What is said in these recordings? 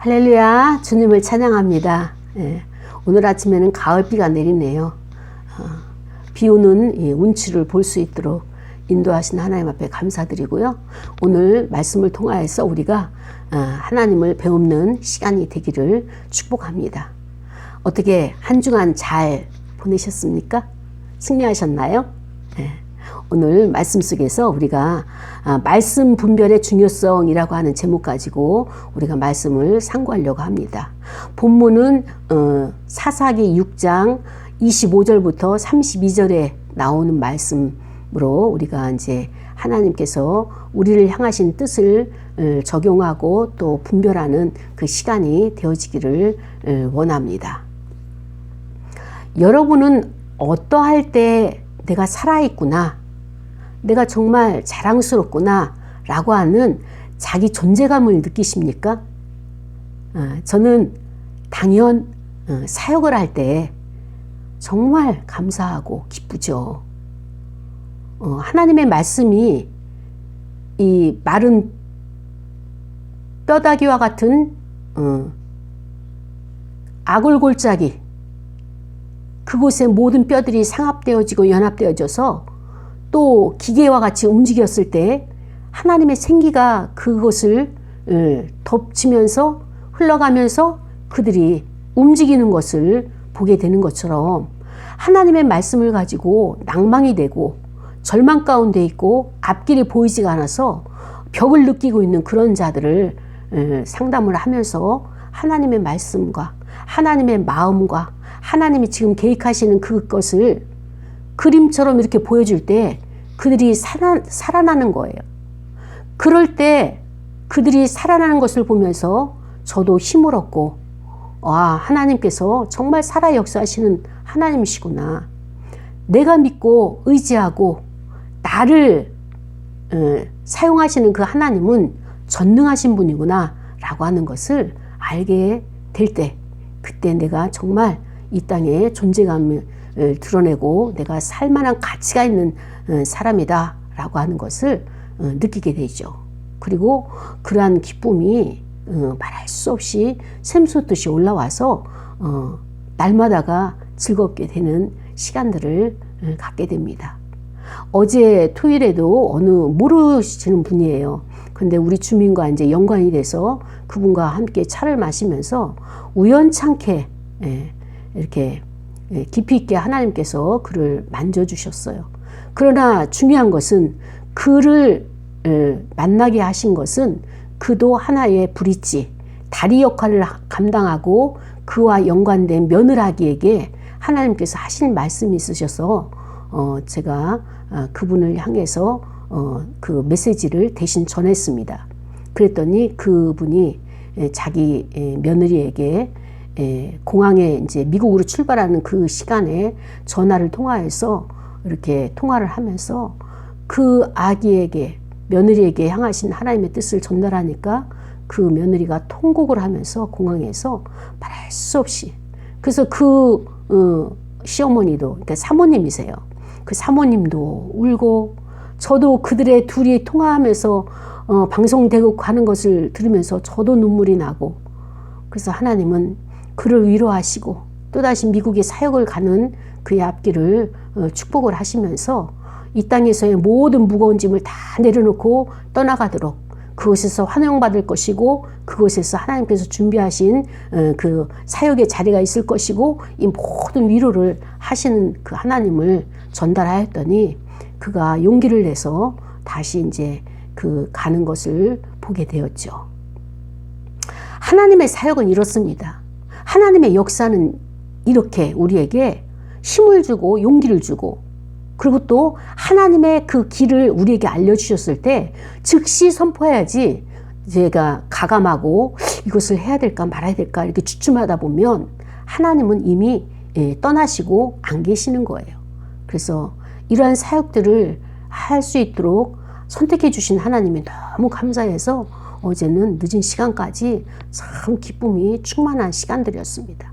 할렐루야, 주님을 찬양합니다. 오늘 아침에는 가을비가 내리네요. 비 오는 운치를 볼 수 있도록 인도하신 하나님 앞에 감사드리고요. 오늘 말씀을 통하여서 우리가 하나님을 배우는 시간이 되기를 축복합니다. 어떻게 한 주간 잘 보내셨습니까? 승리하셨나요? 오늘 말씀 속에서 우리가 말씀 분별의 중요성이라고 하는 제목 가지고 우리가 말씀을 상고하려고 합니다. 본문은 사사기 6장 25절부터 32절에 나오는 말씀으로 우리가 이제 하나님께서 우리를 향하신 뜻을 적용하고 또 분별하는 그 시간이 되어지기를 원합니다. 여러분은 어떠할 때 내가 살아있구나, 내가 정말 자랑스럽구나 라고 하는 자기 존재감을 느끼십니까? 저는 당연 사역을 할 때 정말 감사하고 기쁘죠. 하나님의 말씀이 이 마른 뼈다귀와 같은 아골골짜기, 그곳에 모든 뼈들이 상합되어지고 연합되어져서 또 기계와 같이 움직였을 때 하나님의 생기가 그것을 덮치면서 흘러가면서 그들이 움직이는 것을 보게 되는 것처럼 하나님의 말씀을 가지고 낭망이 되고 절망 가운데 있고 앞길이 보이지가 않아서 벽을 느끼고 있는 그런 자들을 상담을 하면서 하나님의 말씀과 하나님의 마음과 하나님이 지금 계획하시는 그것을 그림처럼 이렇게 보여줄 때 그들이 살아나는 거예요. 그럴 때 그들이 살아나는 것을 보면서 저도 힘을 얻고, 하나님께서 정말 살아 역사하시는 하나님이시구나. 내가 믿고 의지하고 나를 사용하시는 그 하나님은 전능하신 분이구나 라고 하는 것을 알게 될 때, 그때 내가 정말 이 땅에 존재감을 드러내고 내가 살만한 가치가 있는 사람이다 라고 하는 것을 느끼게 되죠. 그리고 그러한 기쁨이 말할 수 없이 샘솟듯이 올라와서 날마다가 즐겁게 되는 시간들을 갖게 됩니다. 어제 토요일에도 어느 모르시는 분이에요. 근데 우리 주민과 이제 연관이 돼서 그분과 함께 차를 마시면서 우연찮게 이렇게 깊이 있게 하나님께서 그를 만져주셨어요. 그러나 중요한 것은 그를 만나게 하신 것은 그도 하나의 브릿지, 다리 역할을 감당하고 그와 연관된 며느라기에게 하나님께서 하신 말씀이 있으셔서 제가 그분을 향해서 그 메시지를 대신 전했습니다. 그랬더니 그분이 자기 며느리에게 공항에 이제 미국으로 출발하는 그 시간에 전화를 통화해서 이렇게 통화를 하면서 그 아기에게, 며느리에게 향하신 하나님의 뜻을 전달하니까 그 며느리가 통곡을 하면서 공항에서 말할 수 없이, 그래서 그 시어머니도, 그러니까 사모님이세요. 그 사모님도 울고 저도 그들의 둘이 통화하면서 방송되고 가는 것을 들으면서 저도 눈물이 나고, 그래서 하나님은 그를 위로하시고 또다시 미국에 사역을 가는 그의 앞길을 축복을 하시면서 이 땅에서의 모든 무거운 짐을 다 내려놓고 떠나가도록, 그곳에서 환영받을 것이고 그곳에서 하나님께서 준비하신 그 사역의 자리가 있을 것이고 이 모든 위로를 하시는 그 하나님을 전달하였더니 그가 용기를 내서 다시 이제 그 가는 것을 보게 되었죠. 하나님의 사역은 이렇습니다. 하나님의 역사는 이렇게 우리에게 힘을 주고 용기를 주고, 그리고 또 하나님의 그 길을 우리에게 알려주셨을 때 즉시 선포해야지, 제가 가감하고 이것을 해야 될까 말아야 될까 이렇게 주춤하다 보면 하나님은 이미 떠나시고 안 계시는 거예요. 그래서 이러한 사역들을 할 수 있도록 선택해 주신 하나님이 너무 감사해서 어제는 늦은 시간까지 참 기쁨이 충만한 시간들이었습니다.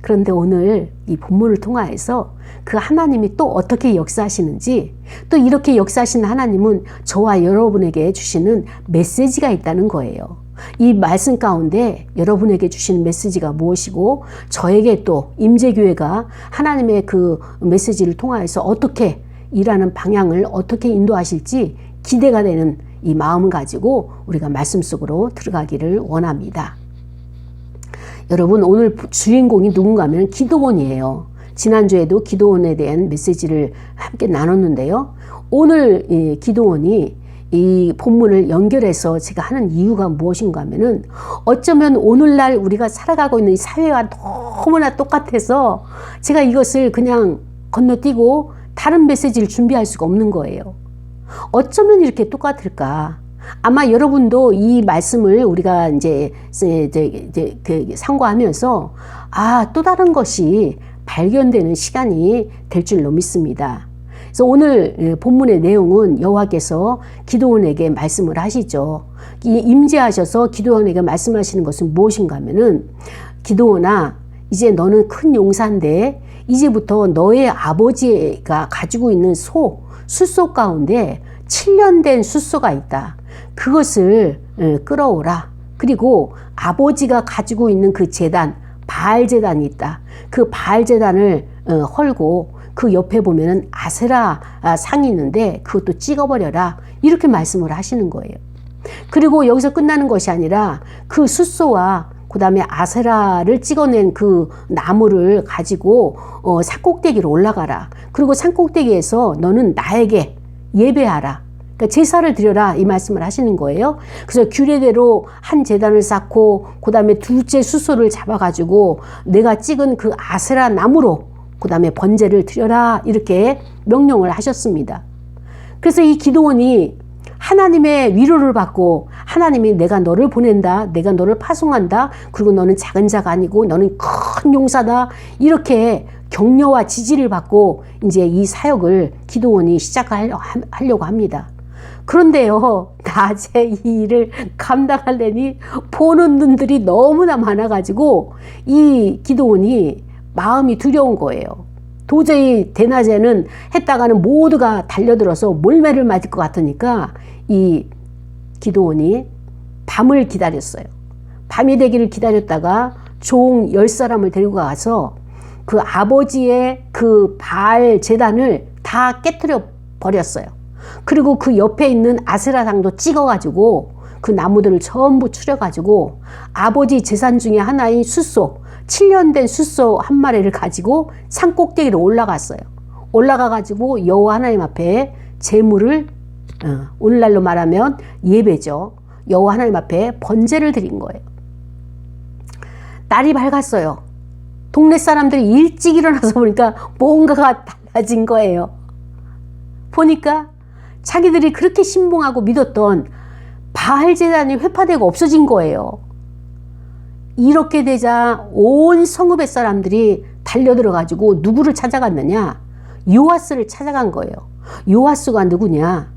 그런데 오늘 이 본문을 통하여서 그 하나님이 또 어떻게 역사하시는지, 또 이렇게 역사하시는 하나님은 저와 여러분에게 주시는 메시지가 있다는 거예요. 이 말씀 가운데 여러분에게 주시는 메시지가 무엇이고 저에게 또 임재교회가 하나님의 그 메시지를 통하여서 어떻게 일하는 방향을 어떻게 인도하실지 기대가 되는 이 마음을 가지고 우리가 말씀 속으로 들어가기를 원합니다. 여러분, 오늘 주인공이 누군가 하면 기드온이에요. 지난주에도 기드온에 대한 메시지를 함께 나눴는데요. 오늘 이 기드온이 이 본문을 연결해서 제가 하는 이유가 무엇인가 하면은 어쩌면 오늘날 우리가 살아가고 있는 이 사회와 너무나 똑같아서 제가 이것을 그냥 건너뛰고 다른 메시지를 준비할 수가 없는 거예요. 어쩌면 이렇게 똑같을까? 아마 여러분도 이 말씀을 우리가 이제 상고하면서 또 다른 것이 발견되는 시간이 될 줄로 믿습니다. 그래서 오늘 본문의 내용은 여호와께서 기드온에게 말씀을 하시죠. 임재하셔서 기드온에게 말씀하시는 것은 무엇인가 하면은 기드온아, 이제 너는 큰 용사인데 이제부터 너의 아버지가 가지고 있는 숫소 가운데 7년 된 숫소가 있다. 그것을 끌어오라. 그리고 아버지가 가지고 있는 그 제단, 바알 제단이 있다. 그 바알 제단을 헐고 그 옆에 보면은 아세라 상이 있는데 그것도 찍어버려라. 이렇게 말씀을 하시는 거예요. 그리고 여기서 끝나는 것이 아니라 그 숫소와 그 다음에 아세라를 찍어낸 그 나무를 가지고 산꼭대기로 올라가라. 그리고 산꼭대기에서 너는 나에게 예배하라. 그러니까 제사를 드려라, 이 말씀을 하시는 거예요. 그래서 규례대로 한 제단을 쌓고 그 다음에 둘째 숫소를 잡아가지고 내가 찍은 그 아세라 나무로 그 다음에 번제를 드려라, 이렇게 명령을 하셨습니다. 그래서 이 기드온이 하나님의 위로를 받고 하나님이 내가 너를 보낸다, 내가 너를 파송한다, 그리고 너는 작은 자가 아니고 너는 큰 용사다, 이렇게 격려와 지지를 받고 이제 이 사역을 기드온이 시작하려고 합니다. 그런데요, 낮에 이 일을 감당하려니 보는 눈들이 너무나 많아가지고 이 기드온이 마음이 두려운 거예요. 도저히 대낮에는 했다가는 모두가 달려들어서 몰매를 맞을 것 같으니까 이 기드온이 밤을 기다렸어요. 밤이 되기를 기다렸다가 종 10사람을 데리고 가서 그 아버지의 그 바알 제단을 다 깨트려 버렸어요. 그리고 그 옆에 있는 아세라상도 찍어가지고 그 나무들을 전부 추려가지고 아버지 제산 중에 하나인 숫소, 7년 된 숫소 한 마리를 가지고 산꼭대기로 올라갔어요. 올라가가지고 여호와 하나님 앞에 제물을, 오늘날로 말하면 예배죠. 여호와 하나님 앞에 번제를 드린 거예요. 날이 밝았어요. 동네 사람들이 일찍 일어나서 보니까 뭔가가 달라진 거예요. 보니까 자기들이 그렇게 신봉하고 믿었던 바알 제단이 회파되고 없어진 거예요. 이렇게 되자 온 성읍의 사람들이 달려들어가지고 누구를 찾아갔느냐? 요아스를 찾아간 거예요. 요아스가 누구냐?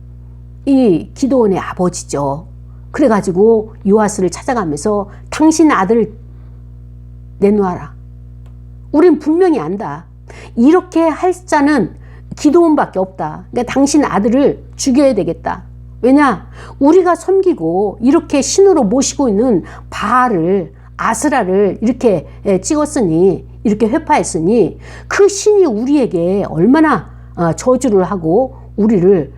이 기드온의 아버지죠. 그래가지고 요아스를 찾아가면서 당신 아들을 내놓아라. 우린 분명히 안다. 이렇게 할 자는 기드온밖에 없다. 그러니까 당신 아들을 죽여야 되겠다. 왜냐? 우리가 섬기고 이렇게 신으로 모시고 있는 바알을, 아스라를 이렇게 찍었으니, 이렇게 회파했으니 그 신이 우리에게 얼마나 저주를 하고 우리를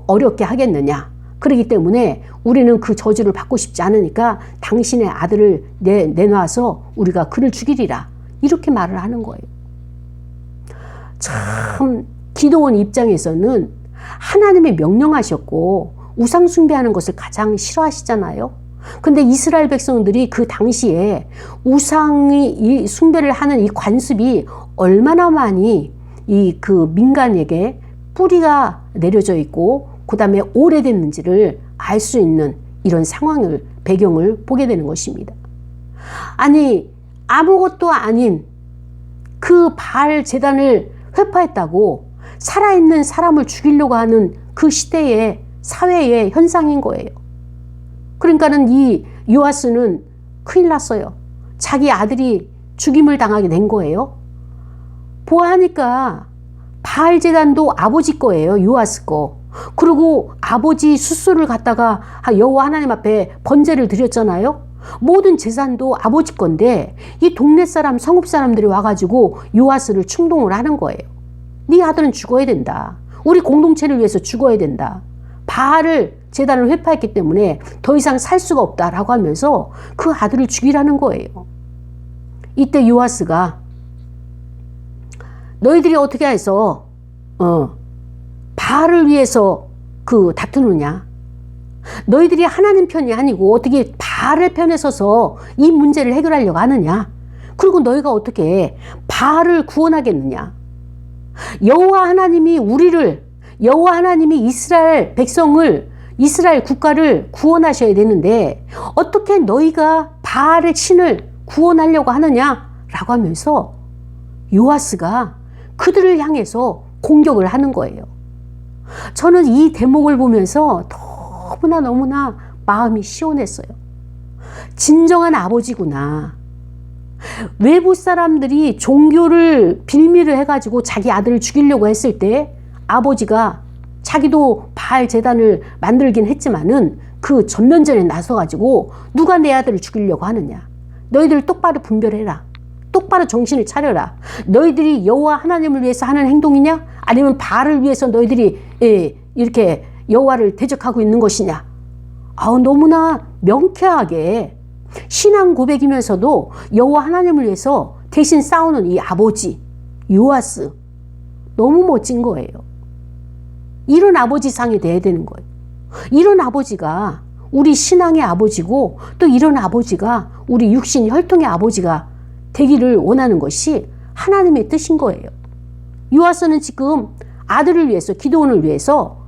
어렵게 하겠느냐. 그렇기 때문에 우리는 그 저주를 받고 싶지 않으니까 당신의 아들을 내놔서 우리가 그를 죽이리라. 이렇게 말을 하는 거예요. 참 기드온 입장에서는 하나님이 명령하셨고 우상 숭배하는 것을 가장 싫어하시잖아요. 근데 이스라엘 백성들이 그 당시에 우상이 숭배를 하는 이 관습이 얼마나 많이 이 그 민간에게 뿌리가 내려져 있고 그 다음에 오래됐는지를 알 수 있는 이런 상황을, 배경을 보게 되는 것입니다. 아니, 아무것도 아닌 그 바알 제단을 회파했다고 살아있는 사람을 죽이려고 하는 그 시대의 사회의 현상인 거예요. 그러니까는 이 요아스는 큰일 났어요. 자기 아들이 죽임을 당하게 된 거예요. 보아하니까 바알 제단도 아버지 거예요. 요아스 거. 그리고 아버지 숫소를 갖다가 여호와 하나님 앞에 번제를 드렸잖아요. 모든 재산도 아버지 건데 이 동네 사람, 성읍 사람들이 와가지고 요아스를 충동을 하는 거예요. 네 아들은 죽어야 된다. 우리 공동체를 위해서 죽어야 된다. 바알을 제단을 회파했기 때문에 더 이상 살 수가 없다라고 하면서 그 아들을 죽이라는 거예요. 이때 요아스가 너희들이 어떻게 해서 바알을 위해서 다투느냐? 너희들이 하나님 편이 아니고 어떻게 바알의 편에 서서 이 문제를 해결하려고 하느냐? 그리고 너희가 어떻게 바알을 구원하겠느냐? 여호와 하나님이 여호와 하나님이 이스라엘 백성을, 이스라엘 국가를 구원하셔야 되는데 어떻게 너희가 바알의 신을 구원하려고 하느냐라고 하면서 요아스가 그들을 향해서 공격을 하는 거예요. 저는 이 대목을 보면서 너무나 마음이 시원했어요. 진정한 아버지구나. 외부 사람들이 종교를 빌미를 해가지고 자기 아들을 죽이려고 했을 때 아버지가 자기도 바알 제단을 만들긴 했지만은 그 전면전에 나서가지고 누가 내 아들을 죽이려고 하느냐. 너희들 똑바로 분별해라. 똑바로 정신을 차려라. 너희들이 여호와 하나님을 위해서 하는 행동이냐? 아니면 바알을 위해서 너희들이 이렇게 여호와를 대적하고 있는 것이냐? 너무나 명쾌하게 신앙 고백이면서도 여호와 하나님을 위해서 대신 싸우는 이 아버지 요아스, 너무 멋진 거예요. 이런 아버지상이 돼야 되는 거예요. 이런 아버지가 우리 신앙의 아버지고 또 이런 아버지가 우리 육신 혈통의 아버지가 되기를 원하는 것이 하나님의 뜻인 거예요. 요아스는 지금 아들을 위해서, 기드온을 위해서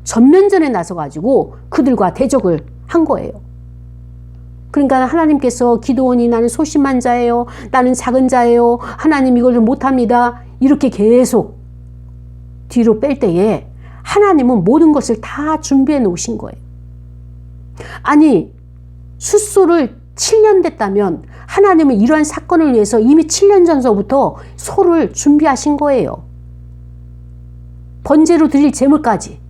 전면전에 나서가지고 그들과 대적을 한 거예요. 그러니까 하나님께서 기드온이 나는 소심한 자예요. 나는 작은 자예요. 하나님 이걸 못합니다. 이렇게 계속 뒤로 뺄 때에 하나님은 모든 것을 다 준비해 놓으신 거예요. 아니, 숫소를 7년 됐다면 하나님은 이러한 사건을 위해서 이미 7년 전서부터 소를 준비하신 거예요. 번제로 드릴 제물까지.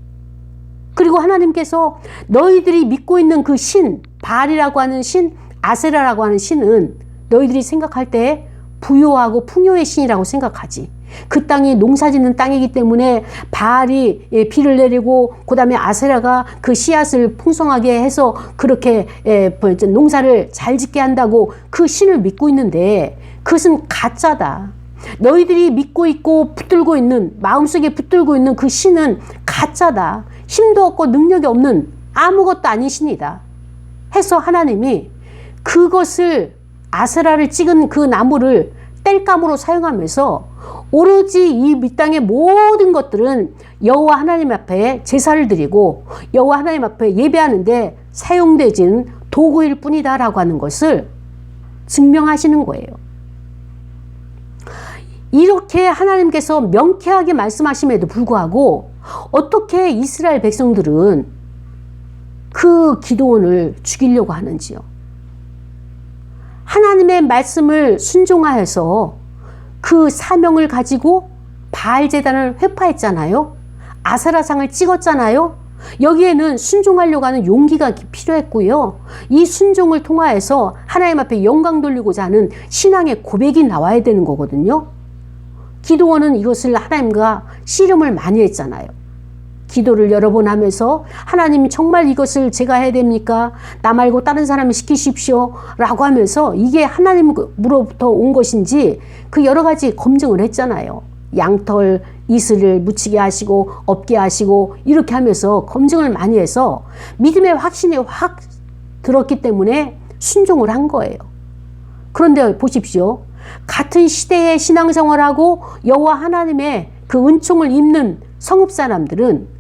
그리고 하나님께서 너희들이 믿고 있는 그 신, 바알이라고 하는 신, 아세라라고 하는 신은 너희들이 생각할 때 부요하고 풍요의 신이라고 생각하지. 그 땅이 농사짓는 땅이기 때문에 바알이 비를 내리고 그 다음에 아세라가 그 씨앗을 풍성하게 해서 그렇게 농사를 잘 짓게 한다고 그 신을 믿고 있는데 그것은 가짜다. 너희들이 믿고 있고 붙들고 있는, 마음속에 붙들고 있는 그 신은 가짜다. 힘도 없고 능력이 없는 아무것도 아닌 신이다. 해서 하나님이 그것을, 아세라를 찍은 그 나무를 땔감으로 사용하면서 오로지 이 밑땅의 모든 것들은 여호와 하나님 앞에 제사를 드리고 여호와 하나님 앞에 예배하는데 사용되진 도구일 뿐이다 라고 하는 것을 증명하시는 거예요. 이렇게 하나님께서 명쾌하게 말씀하심에도 불구하고 어떻게 이스라엘 백성들은 그 기드온을 죽이려고 하는지요. 하나님의 말씀을 순종하여서 그 사명을 가지고 바알 제단을 회파했잖아요. 아세라상을 찍었잖아요. 여기에는 순종하려고 하는 용기가 필요했고요. 이 순종을 통하여서 하나님 앞에 영광 돌리고자 하는 신앙의 고백이 나와야 되는 거거든요. 기드온은 이것을 하나님과 씨름을 많이 했잖아요. 기도를 여러 번 하면서 하나님 정말 이것을 제가 해야 됩니까? 나 말고 다른 사람이 시키십시오 라고 하면서 이게 하나님으로부터 온 것인지 그 여러 가지 검증을 했잖아요. 양털, 이슬을 묻히게 하시고 없게 하시고 이렇게 하면서 검증을 많이 해서 믿음의 확신이 확 들었기 때문에 순종을 한 거예요. 그런데 보십시오. 같은 시대의 신앙생활하고 여호와 하나님의 그 은총을 입는 성읍 사람들은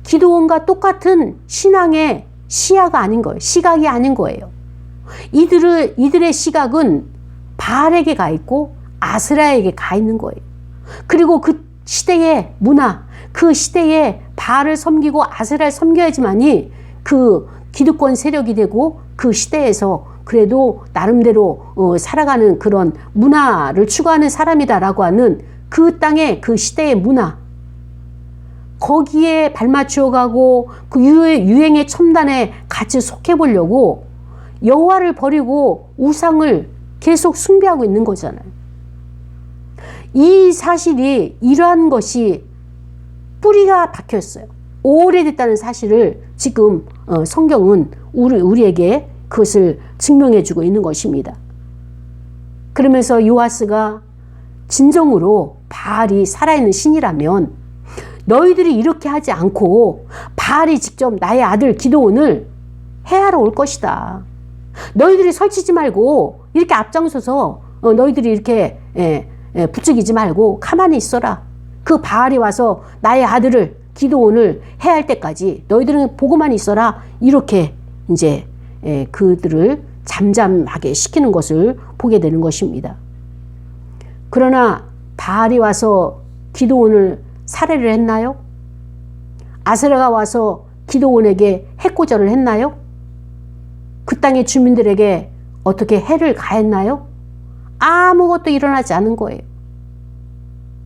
기드온과 똑같은 신앙의 시야가 아닌 거예요. 시각이 아닌 거예요. 이들의 시각은 바알에게 가 있고 아세라에게 가 있는 거예요. 그리고 그 시대의 문화, 그 시대에 바알을 섬기고 아세라를 섬겨야지만이 그 기득권 세력이 되고 그 시대에서 그래도 나름대로 살아가는 그런 문화를 추구하는 사람이다라고 하는 그 땅의 그 시대의 문화, 거기에 발맞추어 가고 그 유행의 첨단에 같이 속해 보려고 여호와를 버리고 우상을 계속 숭배하고 있는 거잖아요. 이 사실이 이러한 것이 뿌리가 박혔어요. 오래됐다는 사실을 지금 성경은 우리에게 그것을 증명해 주고 있는 것입니다. 그러면서 요아스가 진정으로 바알이 살아있는 신이라면 너희들이 이렇게 하지 않고 바알이 직접 나의 아들 기드온을 해하러 올 것이다. 너희들이 설치지 말고 이렇게 앞장서서 너희들이 이렇게 부추기지 말고 가만히 있어라. 그 바알이 와서 나의 아들을 기드온을 해할 때까지 너희들은 보고만 있어라. 이렇게 이제 그들을 잠잠하게 시키는 것을 보게 되는 것입니다. 그러나 바알이 와서 기드온을 살해를 했나요? 아세라가 와서 기드온에게 해코절을 했나요? 그 땅의 주민들에게 어떻게 해를 가했나요? 아무것도 일어나지 않은 거예요.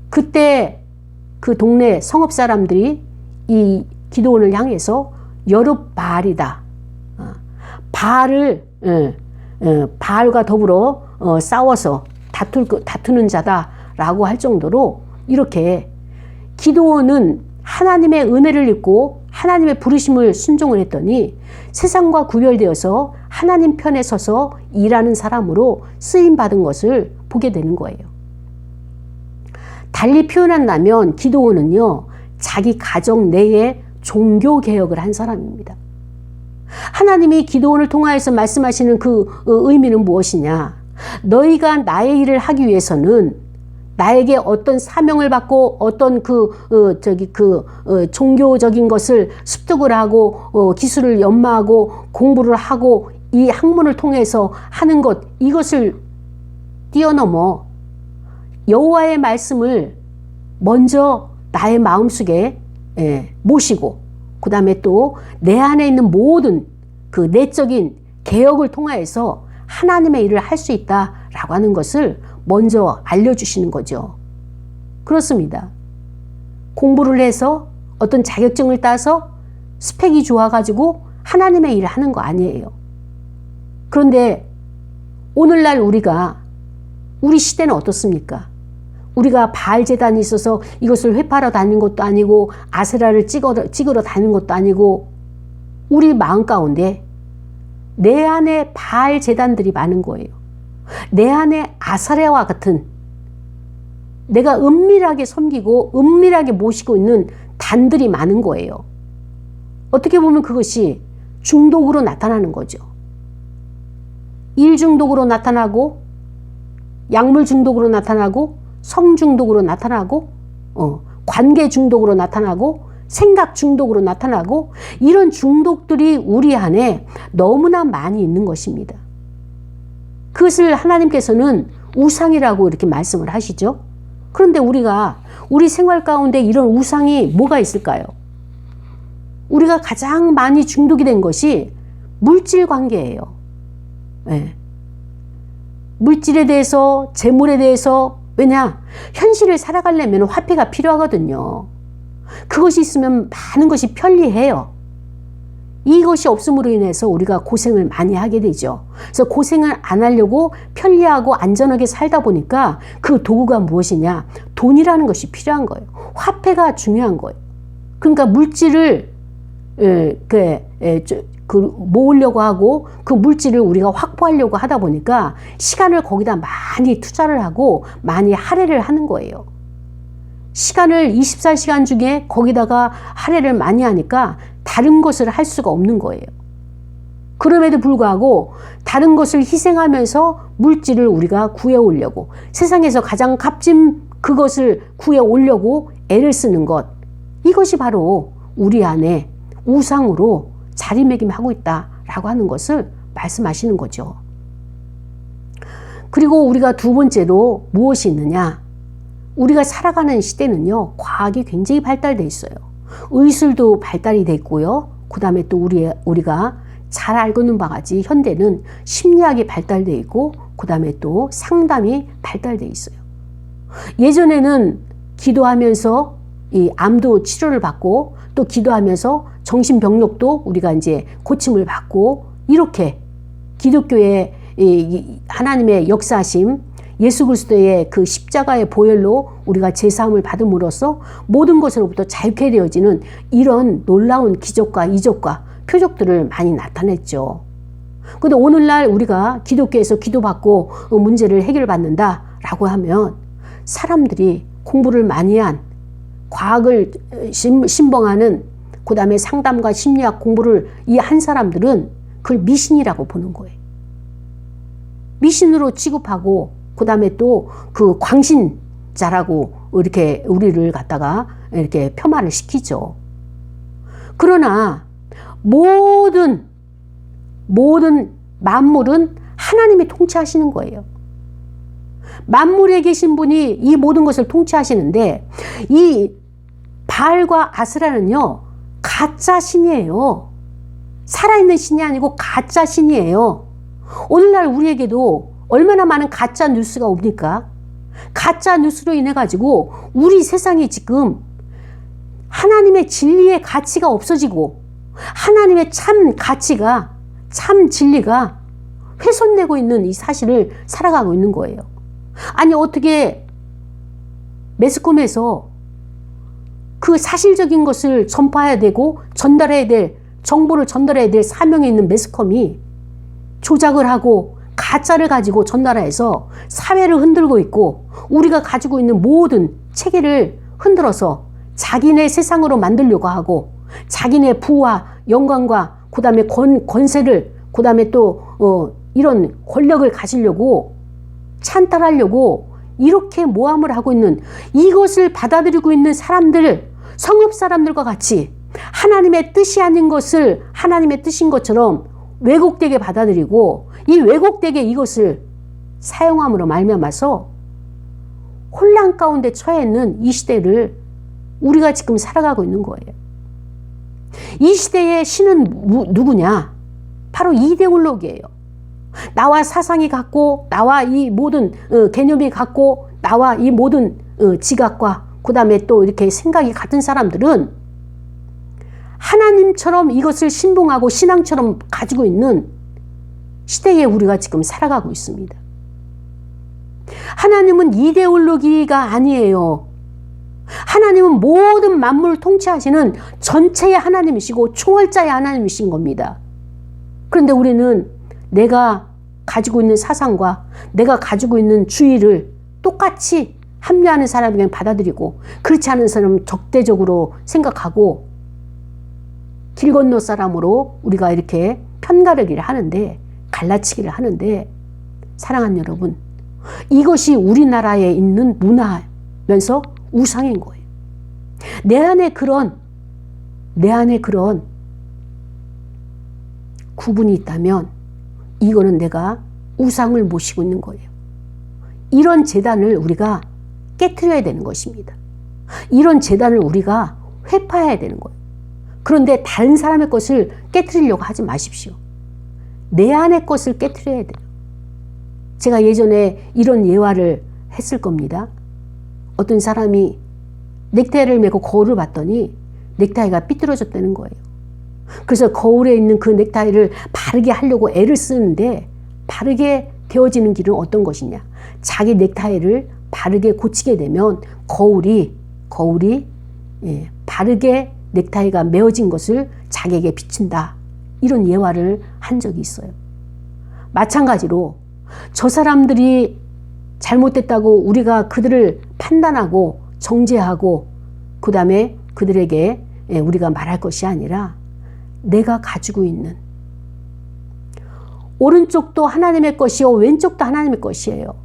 그때 그 동네 성읍 사람들이 이 기드온을 향해서 여룹바알이다. 바알과 더불어 싸워서 다투는 자다라고 할 정도로 이렇게 기드온은 하나님의 은혜를 입고 하나님의 부르심을 순종을 했더니 세상과 구별되어서 하나님 편에 서서 일하는 사람으로 쓰임받은 것을 보게 되는 거예요. 달리 표현한다면 기드온은요, 자기 가정 내에 종교개혁을 한 사람입니다. 하나님이 기드온을 통하여서 말씀하시는 그 의미는 무엇이냐? 너희가 나의 일을 하기 위해서는 나에게 어떤 사명을 받고 어떤 종교적인 것을 습득을 하고 기술을 연마하고 공부를 하고 이 학문을 통해서 하는 것, 이것을 뛰어넘어 여호와의 말씀을 먼저 나의 마음속에 모시고 그 다음에 또 내 안에 있는 모든 그 내적인 개혁을 통하여서 하나님의 일을 할 수 있다라고 하는 것을 먼저 알려주시는 거죠. 그렇습니다. 공부를 해서 어떤 자격증을 따서 스펙이 좋아가지고 하나님의 일을 하는 거 아니에요. 그런데 오늘날 우리 시대는 어떻습니까? 우리가 바알 제단이 있어서 이것을 회파하러 다니는 것도 아니고 아세라를 찍으러 다니는 것도 아니고 우리 마음 가운데 내 안에 바알 제단들이 많은 거예요. 내 안에 아사레와 같은 내가 은밀하게 섬기고 은밀하게 모시고 있는 단들이 많은 거예요. 어떻게 보면 그것이 중독으로 나타나는 거죠. 일 중독으로 나타나고 약물 중독으로 나타나고 성 중독으로 나타나고 관계 중독으로 나타나고 생각 중독으로 나타나고 이런 중독들이 우리 안에 너무나 많이 있는 것입니다. 그것을 하나님께서는 우상이라고 이렇게 말씀을 하시죠. 그런데 우리 생활 가운데 이런 우상이 뭐가 있을까요? 우리가 가장 많이 중독이 된 것이 물질 관계예요. 네. 물질에 대해서, 재물에 대해서, 왜냐? 현실을 살아가려면 화폐가 필요하거든요. 그것이 있으면 많은 것이 편리해요. 이것이 없음으로 인해서 우리가 고생을 많이 하게 되죠. 그래서 고생을 안 하려고 편리하고 안전하게 살다 보니까 그 도구가 무엇이냐? 돈이라는 것이 필요한 거예요. 화폐가 중요한 거예요. 그러니까 물질을 모으려고 하고 그 물질을 우리가 확보하려고 하다 보니까 시간을 거기다 많이 투자를 하고 많이 할애를 하는 거예요. 시간을 24시간 중에 거기다가 할애를 많이 하니까 다른 것을 할 수가 없는 거예요. 그럼에도 불구하고 다른 것을 희생하면서 물질을 우리가 구해오려고 세상에서 가장 값진 그것을 구해오려고 애를 쓰는 것, 이것이 바로 우리 안에 우상으로 자리매김하고 있다라고 하는 것을 말씀하시는 거죠. 그리고 우리가 두 번째로 무엇이 있느냐? 우리가 살아가는 시대는요, 과학이 굉장히 발달되어 있어요. 의술도 발달이 되어 있고요. 그 다음에 또 우리가 잘 알고 있는 바와 같이 현대는 심리학이 발달되어 있고 그 다음에 또 상담이 발달되어 있어요. 예전에는 기도하면서 이 암도 치료를 받고 또 기도하면서 정신병력도 우리가 이제 고침을 받고 이렇게 기독교의 하나님의 역사심 예수 그리스도의 그 십자가의 보혈로 우리가 제사함을 받음으로써 모든 것으로부터 자유케 되어지는 이런 놀라운 기적과 이적과 표적들을 많이 나타냈죠. 그런데 오늘날 우리가 기독교에서 기도받고 문제를 해결받는다라고 하면 사람들이 공부를 많이 한 과학을 신봉하는 그 다음에 상담과 심리학 공부를 이 한 사람들은 그걸 미신이라고 보는 거예요. 미신으로 취급하고 그 다음에 또 그 광신자라고 이렇게 우리를 갖다가 이렇게 폄하를 시키죠. 그러나 모든 만물은 하나님이 통치하시는 거예요. 만물에 계신 분이 이 모든 것을 통치하시는데 이 바알과 아스라는요 가짜 신이에요. 살아있는 신이 아니고 가짜 신이에요. 오늘날 우리에게도 얼마나 많은 가짜 뉴스가 옵니까? 가짜 뉴스로 인해 가지고 우리 세상이 지금 하나님의 진리의 가치가 없어지고 하나님의 참 가치가 참 진리가 훼손되고 있는 이 사실을 살아가고 있는 거예요. 아니 어떻게 매스컴에서 그 사실적인 것을 전파해야 되고 전달해야 될 정보를 전달해야 될 사명에 있는 매스컴이 조작을 하고 가짜를 가지고 전달해서 사회를 흔들고 있고 우리가 가지고 있는 모든 체계를 흔들어서 자기네 세상으로 만들려고 하고 자기네 부와 영광과 그 다음에 권세를 그 다음에 또 이런 권력을 가지려고 찬탈하려고 이렇게 모함을 하고 있는 이것을 받아들이고 있는 사람들 성읍 사람들과 같이 하나님의 뜻이 아닌 것을 하나님의 뜻인 것처럼 왜곡되게 받아들이고 이 왜곡되게 이것을 사용함으로 말미암아서 혼란 가운데 처해 있는 이 시대를 우리가 지금 살아가고 있는 거예요. 이 시대의 신은 누구냐? 바로 이데올로기예요. 나와 사상이 같고 나와 이 모든 개념이 같고 나와 이 모든 지각과 그 다음에 또 이렇게 생각이 같은 사람들은 하나님처럼 이것을 신봉하고 신앙처럼 가지고 있는 시대에 우리가 지금 살아가고 있습니다. 하나님은 이데올로기가 아니에요. 하나님은 모든 만물을 통치하시는 전체의 하나님이시고 초월자의 하나님이신 겁니다. 그런데 우리는 내가 가지고 있는 사상과 내가 가지고 있는 주의를 똑같이 합리하는 사람에게 받아들이고 그렇지 않은 사람은 적대적으로 생각하고 길 건너 사람으로 우리가 이렇게 편가르기를 하는데 갈라치기를 하는데 사랑하는 여러분 이것이 우리나라에 있는 문화면서 우상인 거예요. 내 안에 그런 구분이 있다면 이거는 내가 우상을 모시고 있는 거예요. 이런 재단을 우리가 깨트려야 되는 것입니다. 이런 재단을 우리가 회파해야 되는 거예요. 그런데 다른 사람의 것을 깨트리려고 하지 마십시오. 내 안의 것을 깨트려야 돼요. 제가 예전에 이런 예화를 했을 겁니다. 어떤 사람이 넥타이를 메고 거울을 봤더니 넥타이가 삐뚤어졌다는 거예요. 그래서 거울에 있는 그 넥타이를 바르게 하려고 애를 쓰는데 바르게 되어지는 길은 어떤 것이냐? 자기 넥타이를 바르게 고치게 되면 거울이 바르게 넥타이가 메어진 것을 자기에게 비친다. 이런 예화를 한 적이 있어요. 마찬가지로 저 사람들이 잘못됐다고 우리가 그들을 판단하고 정죄하고 그 다음에 그들에게 우리가 말할 것이 아니라 내가 가지고 있는 오른쪽도 하나님의 것이요 왼쪽도 하나님의 것이에요.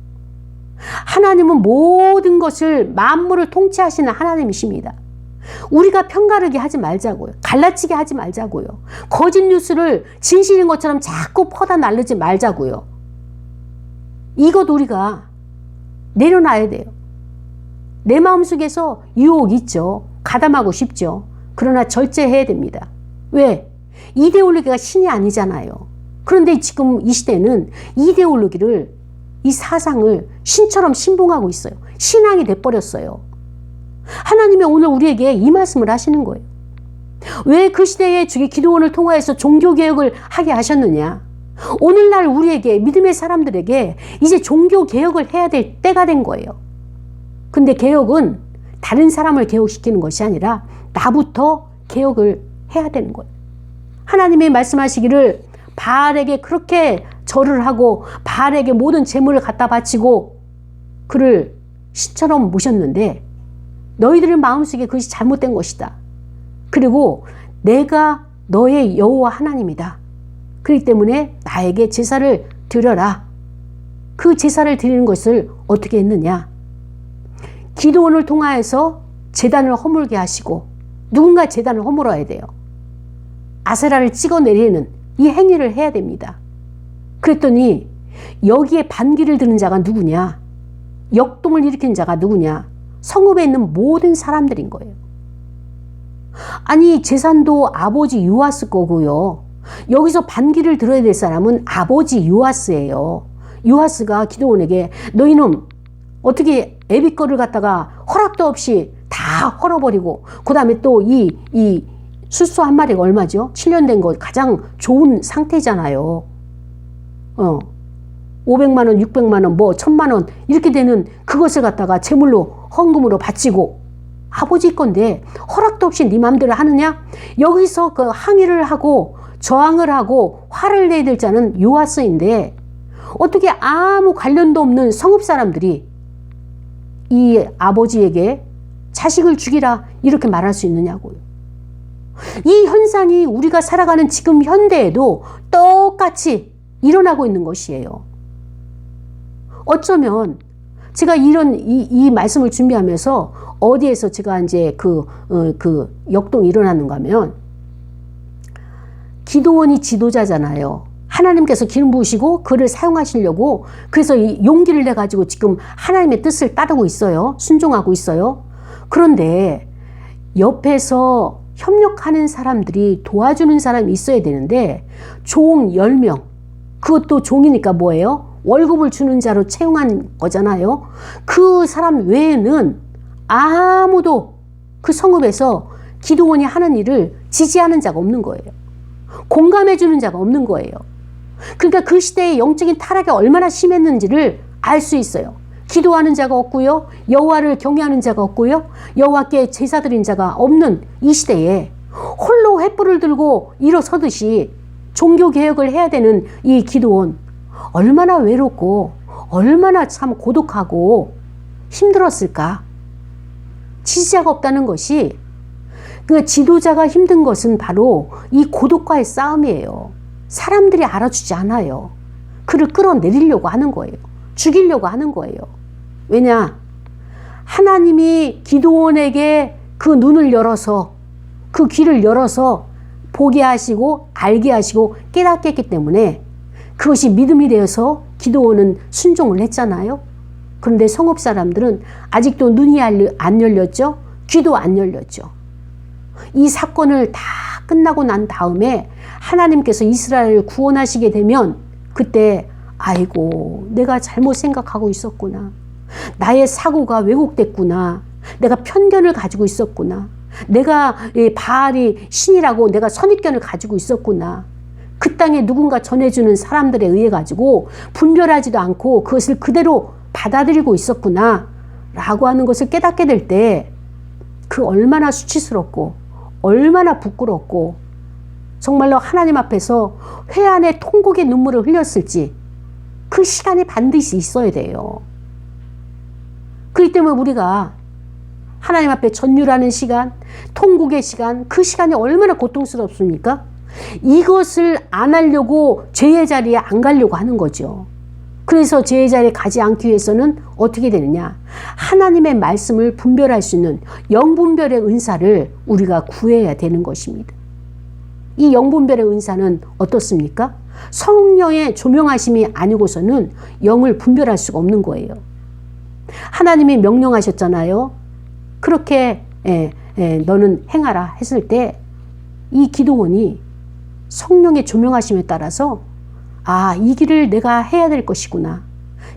하나님은 모든 것을 만물을 통치하시는 하나님이십니다. 우리가 편가르기 하지 말자고요. 갈라치기 하지 말자고요. 거짓 뉴스를 진실인 것처럼 자꾸 퍼다 날르지 말자고요. 이것 우리가 내려놔야 돼요. 내 마음속에서 유혹 있죠. 가담하고 싶죠. 그러나 절제해야 됩니다. 왜? 이데올로기가 신이 아니잖아요. 그런데 지금 이 시대는 이데올로기를 이 사상을 신처럼 신봉하고 있어요. 신앙이 돼버렸어요. 하나님이 오늘 우리에게 이 말씀을 하시는 거예요. 왜 그 시대에 주기 기도원을 통하여서 종교개혁을 하게 하셨느냐? 오늘날 우리에게, 믿음의 사람들에게 이제 종교개혁을 해야 될 때가 된 거예요. 근데 개혁은 다른 사람을 개혁시키는 것이 아니라 나부터 개혁을 해야 되는 거예요. 하나님이 말씀하시기를 바알에게 그렇게 절을 하고 바알에게 모든 재물을 갖다 바치고 그를 신처럼 모셨는데 너희들의 마음속에 그것이 잘못된 것이다. 그리고 내가 너의 여호와 하나님이다. 그렇기 때문에 나에게 제사를 드려라. 그 제사를 드리는 것을 어떻게 했느냐? 기도원을 통하여서 제단을 허물게 하시고 누군가 제단을 허물어야 돼요. 아세라를 찍어내리는 이 행위를 해야 됩니다. 그랬더니 여기에 반기를 드는 자가 누구냐? 역동을 일으킨 자가 누구냐? 성읍에 있는 모든 사람들인 거예요. 아니 제산도 아버지 요아스 거고요. 여기서 반기를 들어야 될 사람은 아버지 요아스예요. 요아스가 기드온에게 너희는 어떻게 애비 거를 갖다가 허락도 없이 다 헐어버리고 그 다음에 또 이 술수 한 마리가 얼마죠? 7년 된 거 가장 좋은 상태잖아요. 500만 원, 600만 원, 뭐 1000만 원 이렇게 되는 그것을 갖다가 제물로 헌금으로 바치고 아버지 건데 허락도 없이 네 맘대로 하느냐? 여기서 그 항의를 하고 저항을 하고 화를 내야 될 자는 요아스인데 어떻게 아무 관련도 없는 성읍 사람들이 이 아버지에게 자식을 죽이라 이렇게 말할 수 있느냐고요. 이 현상이 우리가 살아가는 지금 현대에도 똑같이 일어나고 있는 것이에요. 어쩌면 제가 이 말씀을 준비하면서 어디에서 제가 이제 그 역동이 일어났는가 하면 기도원이 지도자잖아요. 하나님께서 기름 부으시고 그를 사용하시려고 그래서 이 용기를 내가지고 지금 하나님의 뜻을 따르고 있어요. 순종하고 있어요. 그런데 옆에서 협력하는 사람들이 도와주는 사람이 있어야 되는데 종 10명 그것도 종이니까 뭐예요? 월급을 주는 자로 채용한 거잖아요. 그 사람 외에는 아무도 그 성읍에서 기도원이 하는 일을 지지하는 자가 없는 거예요. 공감해 주는 자가 없는 거예요. 그러니까 그 시대의 영적인 타락이 얼마나 심했는지를 알 수 있어요. 기도하는 자가 없고요. 여호와를 경외하는 자가 없고요. 여호와께 제사 드린 자가 없는 이 시대에 홀로 횃불을 들고 일어서듯이 종교개혁을 해야 되는 이 기도원 얼마나 외롭고 얼마나 참 고독하고 힘들었을까. 지지자가 없다는 것이 그 지도자가 힘든 것은 바로 이 고독과의 싸움이에요. 사람들이 알아주지 않아요. 그를 끌어내리려고 하는 거예요. 죽이려고 하는 거예요. 왜냐? 하나님이 기드온에게 그 눈을 열어서 그 귀를 열어서 보게 하시고 알게 하시고 깨닫게 했기 때문에 그것이 믿음이 되어서 기드온은 순종을 했잖아요. 그런데 성읍 사람들은 아직도 눈이 안 열렸죠. 귀도 안 열렸죠. 이 사건을 다 끝나고 난 다음에 하나님께서 이스라엘을 구원하시게 되면 그때 아이고 내가 잘못 생각하고 있었구나. 나의 사고가 왜곡됐구나. 내가 편견을 가지고 있었구나. 내가 바알이 신이라고 내가 선입견을 가지고 있었구나. 그 땅에 누군가 전해주는 사람들에 의해 가지고 분별하지도 않고 그것을 그대로 받아들이고 있었구나 라고 하는 것을 깨닫게 될 때 그 얼마나 수치스럽고 얼마나 부끄럽고 정말로 하나님 앞에서 회한의 통곡의 눈물을 흘렸을지 그 시간이 반드시 있어야 돼요. 그렇기 때문에 우리가 하나님 앞에 전율하는 시간, 통곡의 시간, 그 시간이 얼마나 고통스럽습니까? 이것을 안 하려고 죄의 자리에 안 가려고 하는 거죠. 그래서 죄의 자리에 가지 않기 위해서는 어떻게 되느냐? 하나님의 말씀을 분별할 수 있는 영분별의 은사를 우리가 구해야 되는 것입니다. 이 영분별의 은사는 어떻습니까? 성령의 조명하심이 아니고서는 영을 분별할 수가 없는 거예요. 하나님이 명령하셨잖아요. 그렇게 너는 행하라 했을 때 이 기드온이 성령의 조명하심에 따라서 이 길을 내가 해야 될 것이구나.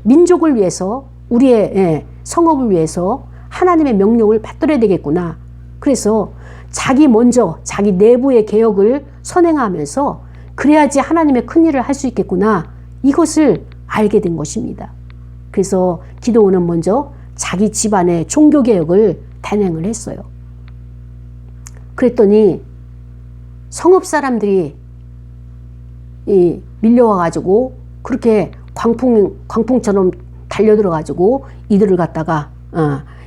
민족을 위해서 우리의 성읍을 위해서 하나님의 명령을 받들어야 되겠구나. 그래서 자기 먼저 자기 내부의 개혁을 선행하면서 그래야지 하나님의 큰일을 할 수 있겠구나. 이것을 알게 된 것입니다. 그래서 기드온은 먼저 자기 집안의 종교개혁을 단행을 했어요. 그랬더니 성읍 사람들이 밀려와가지고 그렇게 광풍처럼 달려들어가지고 이들을 갖다가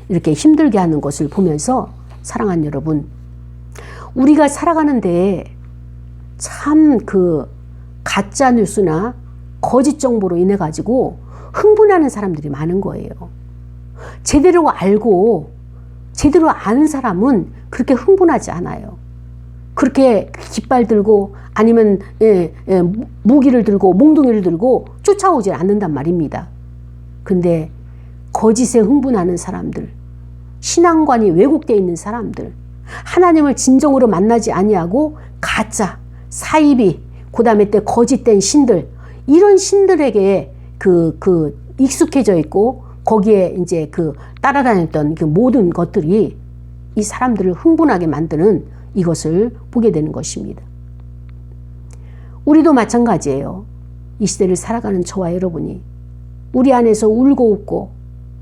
이렇게 힘들게 하는 것을 보면서 사랑하는 여러분, 우리가 살아가는데 참 그 가짜 뉴스나 거짓 정보로 인해 가지고 흥분하는 사람들이 많은 거예요. 제대로 알고 제대로 아는 사람은 그렇게 흥분하지 않아요. 그렇게 깃발 들고 아니면 무기를 들고 몽둥이를 들고 쫓아오질 않는단 말입니다. 근데 거짓에 흥분하는 사람들, 신앙관이 왜곡되어 있는 사람들, 하나님을 진정으로 만나지 아니하고 가짜, 사이비, 그 다음에 때 거짓된 신들, 이런 신들에게 익숙해져 있고 거기에 이제 따라다녔던 그 모든 것들이 이 사람들을 흥분하게 만드는 이것을 보게 되는 것입니다. 우리도 마찬가지예요. 이 시대를 살아가는 저와 여러분이 우리 안에서 울고 웃고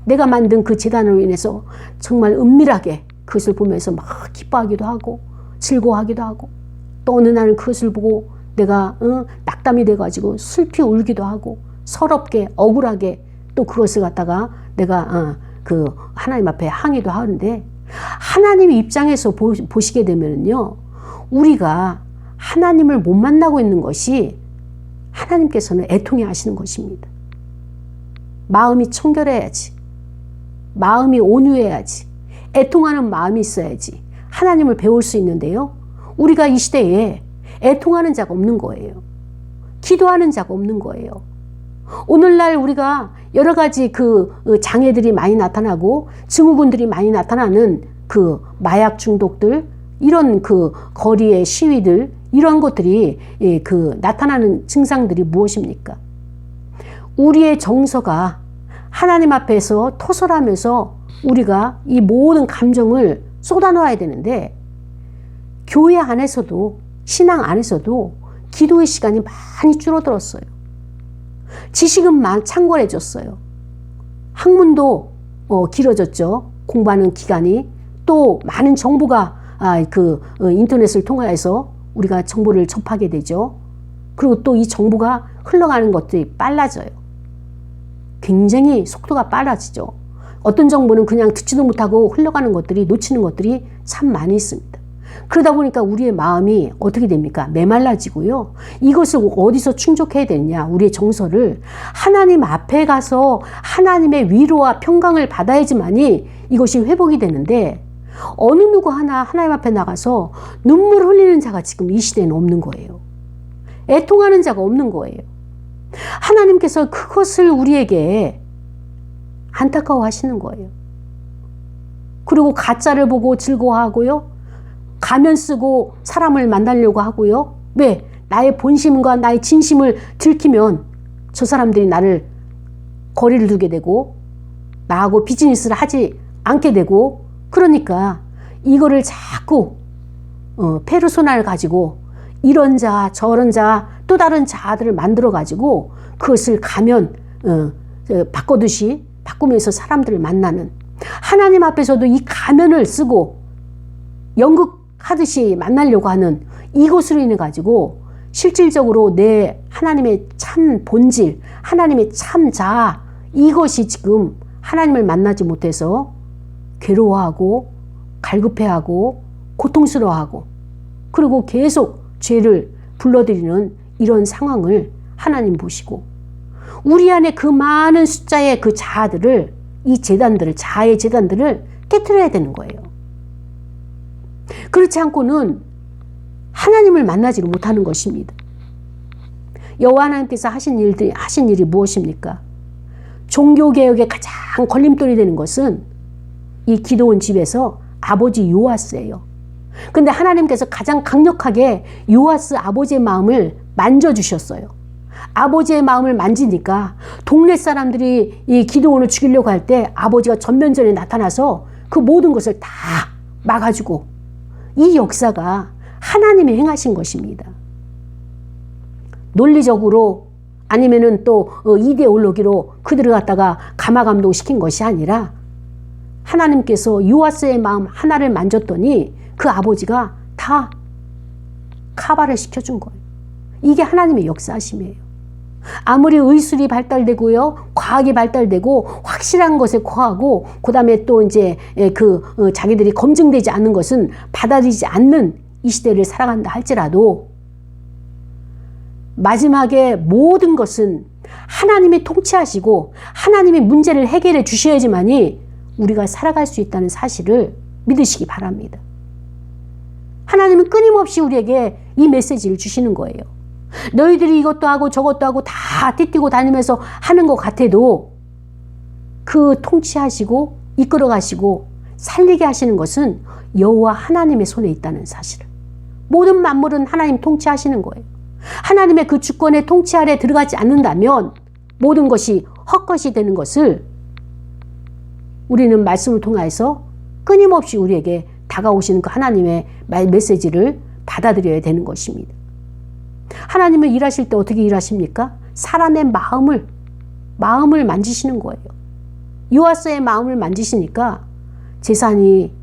내가 만든 그 재단으로 인해서 정말 은밀하게 그것을 보면서 막 기뻐하기도 하고 즐거워하기도 하고 또 어느 날은 그것을 보고 내가 낙담이 돼가지고 슬피 울기도 하고 서럽게 억울하게 또 그것을 갖다가 내가 하나님 앞에 항의도 하는데 하나님 입장에서 보시게 되면요, 우리가 하나님을 못 만나고 있는 것이 하나님께서는 애통해 하시는 것입니다. 마음이 청결해야지, 마음이 온유해야지, 애통하는 마음이 있어야지 하나님을 배울 수 있는데요, 우리가 이 시대에 애통하는 자가 없는 거예요. 기도하는 자가 없는 거예요. 오늘날 우리가 여러 가지 장애들이 많이 나타나고 증후군들이 많이 나타나는 마약 중독들, 이런 거리의 시위들, 이런 것들이 나타나는 증상들이 무엇입니까? 우리의 정서가 하나님 앞에서 토설하면서 우리가 이 모든 감정을 쏟아놓아야 되는데 교회 안에서도 신앙 안에서도 기도의 시간이 많이 줄어들었어요. 지식은 창궐해졌어요. 학문도 길어졌죠. 공부하는 기간이. 또 많은 정보가 인터넷을 통해서 우리가 정보를 접하게 되죠. 그리고 또 이 정보가 흘러가는 것들이 빨라져요. 굉장히 속도가 빨라지죠. 어떤 정보는 그냥 듣지도 못하고 흘러가는 것들이, 놓치는 것들이 참 많이 있습니다. 그러다 보니까 우리의 마음이 어떻게 됩니까? 메말라지고요. 이것을 어디서 충족해야 되느냐? 우리의 정서를 하나님 앞에 가서 하나님의 위로와 평강을 받아야지만이 이것이 회복이 되는데, 어느 누구 하나 하나님 앞에 나가서 눈물 흘리는 자가 지금 이 시대에는 없는 거예요. 애통하는 자가 없는 거예요. 하나님께서 그것을 우리에게 안타까워 하시는 거예요. 그리고 가짜를 보고 즐거워하고요. 가면 쓰고 사람을 만나려고 하고요. 왜? 나의 본심과 나의 진심을 들키면 저 사람들이 나를 거리를 두게 되고 나하고 비즈니스를 하지 않게 되고, 그러니까 이거를 자꾸 페르소나를 가지고 이런 자 저런 자 또 다른 자들을 만들어 가지고 그것을 가면 바꾸듯이 바꾸면서 사람들을 만나는, 하나님 앞에서도 이 가면을 쓰고 연극하듯이 만나려고 하는 이것으로 인해 가지고 실질적으로 내 하나님의 참 본질, 하나님의 참 자아, 이것이 지금 하나님을 만나지 못해서 괴로워하고 갈급해하고 고통스러워하고 그리고 계속 죄를 불러들이는 이런 상황을 하나님 보시고, 우리 안에 그 많은 숫자의 그 자아들을, 이 재단들을, 자아의 재단들을 깨트려야 되는 거예요. 그렇지 않고는 하나님을 만나지를 못하는 것입니다. 여호와 하나님께서 하신 일이 무엇입니까? 종교개혁의 가장 걸림돌이 되는 것은 이 기드온 집에서 아버지 요아스예요. 근데 하나님께서 가장 강력하게 요아스 아버지의 마음을 만져주셨어요. 아버지의 마음을 만지니까 동네 사람들이 이 기드온을 죽이려고 할 때 아버지가 전면전에 나타나서 그 모든 것을 다 막아주고 이 역사가 하나님이 행하신 것입니다. 논리적으로 아니면은 또 이데올로기로 그들을 갖다가 감화감동시킨 것이 아니라 하나님께서 요아스의 마음 하나를 만졌더니 그 아버지가 다 카바를 시켜준 거예요. 이게 하나님의 역사하심이에요. 아무리 의술이 발달되고요, 과학이 발달되고 확실한 것에 거하고 그 다음에 또 이제 자기들이 검증되지 않는 것은 받아들이지 않는 이 시대를 살아간다 할지라도 마지막에 모든 것은 하나님이 통치하시고 하나님이 문제를 해결해 주셔야지만이 우리가 살아갈 수 있다는 사실을 믿으시기 바랍니다. 하나님은 끊임없이 우리에게 이 메시지를 주시는 거예요. 너희들이 이것도 하고 저것도 하고 다 띠뛰고 다니면서 하는 것 같아도 그 통치하시고 이끌어 가시고 살리게 하시는 것은 여호와 하나님의 손에 있다는 사실을. 모든 만물은 하나님 통치하시는 거예요. 하나님의 그 주권의 통치 아래 들어가지 않는다면 모든 것이 헛것이 되는 것을 우리는 말씀을 통해서 끊임없이 우리에게 다가오시는 그 하나님의 메시지를 받아들여야 되는 것입니다. 하나님은 일하실 때 어떻게 일하십니까? 사람의 마음을 만지시는 거예요. 요아스의 마음을 만지시니까 재산이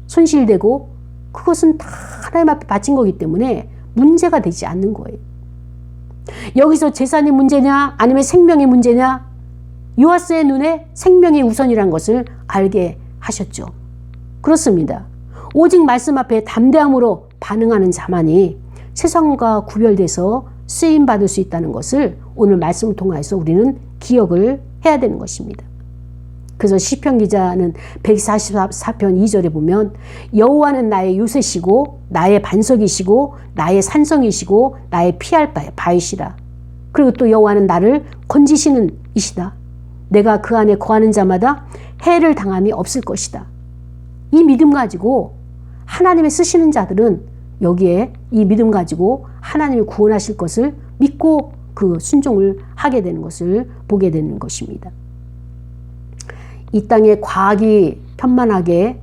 손실되고 그것은 다 하나님 앞에 바친 거기 때문에 문제가 되지 않는 거예요. 여기서 재산이 문제냐 아니면 생명이 문제냐? 요아스의 눈에 생명이 우선이라는 것을 알게 하셨죠. 그렇습니다. 오직 말씀 앞에 담대함으로 반응하는 자만이 세상과 구별돼서 쓰임받을 수 있다는 것을 오늘 말씀을 통해서 우리는 기억을 해야 되는 것입니다. 그래서 시편 기자는 144편 2절에 보면 여호와는 나의 요새시고 나의 반석이시고 나의 산성이시고 나의 피할 바이시라. 그리고 또 여호와는 나를 건지시는 이시다. 내가 그 안에 거하는 자마다 해를 당함이 없을 것이다. 이 믿음 가지고 하나님의 쓰시는 자들은 여기에 이 믿음 가지고 하나님이 구원하실 것을 믿고 그 순종을 하게 되는 것을 보게 되는 것입니다. 이 땅에 과학이 편만하게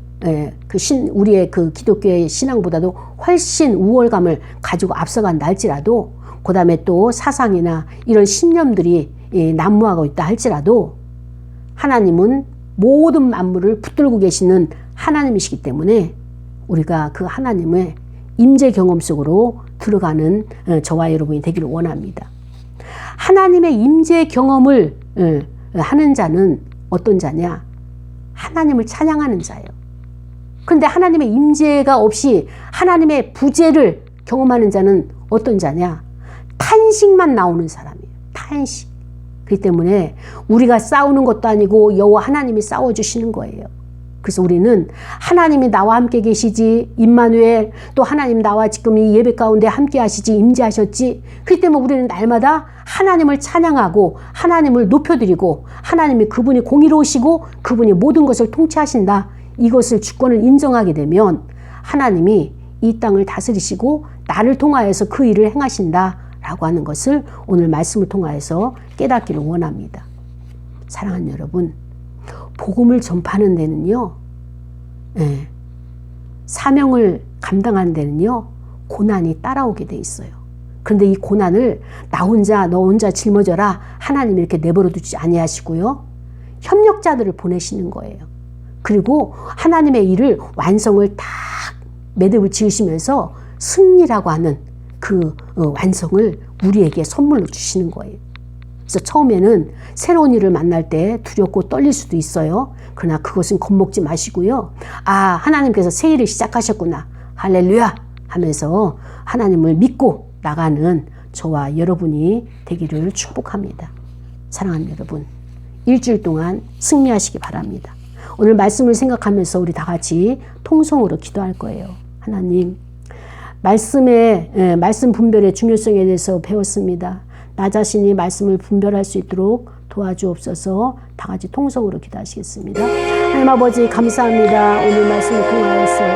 우리의 그 기독교의 신앙보다도 훨씬 우월감을 가지고 앞서간다 할지라도 그 다음에 또 사상이나 이런 신념들이 난무하고 있다 할지라도 하나님은 모든 만물을 붙들고 계시는 하나님이시기 때문에 우리가 그 하나님의 임재 경험 속으로 들어가는 저와 여러분이 되기를 원합니다. 하나님의 임재 경험을 하는 자는 어떤 자냐? 하나님을 찬양하는 자예요. 그런데 하나님의 임재가 없이 하나님의 부재를 경험하는 자는 어떤 자냐? 탄식만 나오는 사람이에요. 탄식. 그렇기 때문에 우리가 싸우는 것도 아니고 여호와 하나님이 싸워주시는 거예요. 그래서 우리는 하나님이 나와 함께 계시지, 임마누엘, 또 하나님 나와 지금 이 예배 가운데 함께 하시지, 임재하셨지. 그렇기 때문에 우리는 날마다 하나님을 찬양하고 하나님을 높여드리고 하나님이 그분이 공의로우시고 그분이 모든 것을 통치하신다. 이것을 주권을 인정하게 되면 하나님이 이 땅을 다스리시고 나를 통하여서 그 일을 행하신다 라고 하는 것을 오늘 말씀을 통하여서 깨닫기를 원합니다. 사랑하는 여러분, 복음을 전파하는 데는요, 사명을 감당하는 데는요, 고난이 따라오게 돼 있어요. 그런데 이 고난을 나 혼자 너 혼자 짊어져라 하나님이 이렇게 내버려 두지 아니하시고요, 협력자들을 보내시는 거예요. 그리고 하나님의 일을 완성을 딱 매듭을 지으시면서 승리라고 하는 그 완성을 우리에게 선물로 주시는 거예요. 그래서 처음에는 새로운 일을 만날 때 두렵고 떨릴 수도 있어요. 그러나 그것은 겁먹지 마시고요. 아, 하나님께서 새 일을 시작하셨구나. 할렐루야 하면서 하나님을 믿고 나가는 저와 여러분이 되기를 축복합니다. 사랑하는 여러분, 일주일 동안 승리하시기 바랍니다. 오늘 말씀을 생각하면서 우리 다 같이 통성으로 기도할 거예요. 하나님, 말씀 분별의 중요성에 대해서 배웠습니다. 나 자신이 말씀을 분별할 수 있도록 도와주옵소서. 다 같이 통성으로 기도하시겠습니다. 하나님 아버지 감사합니다. 오늘 말씀을 통하여서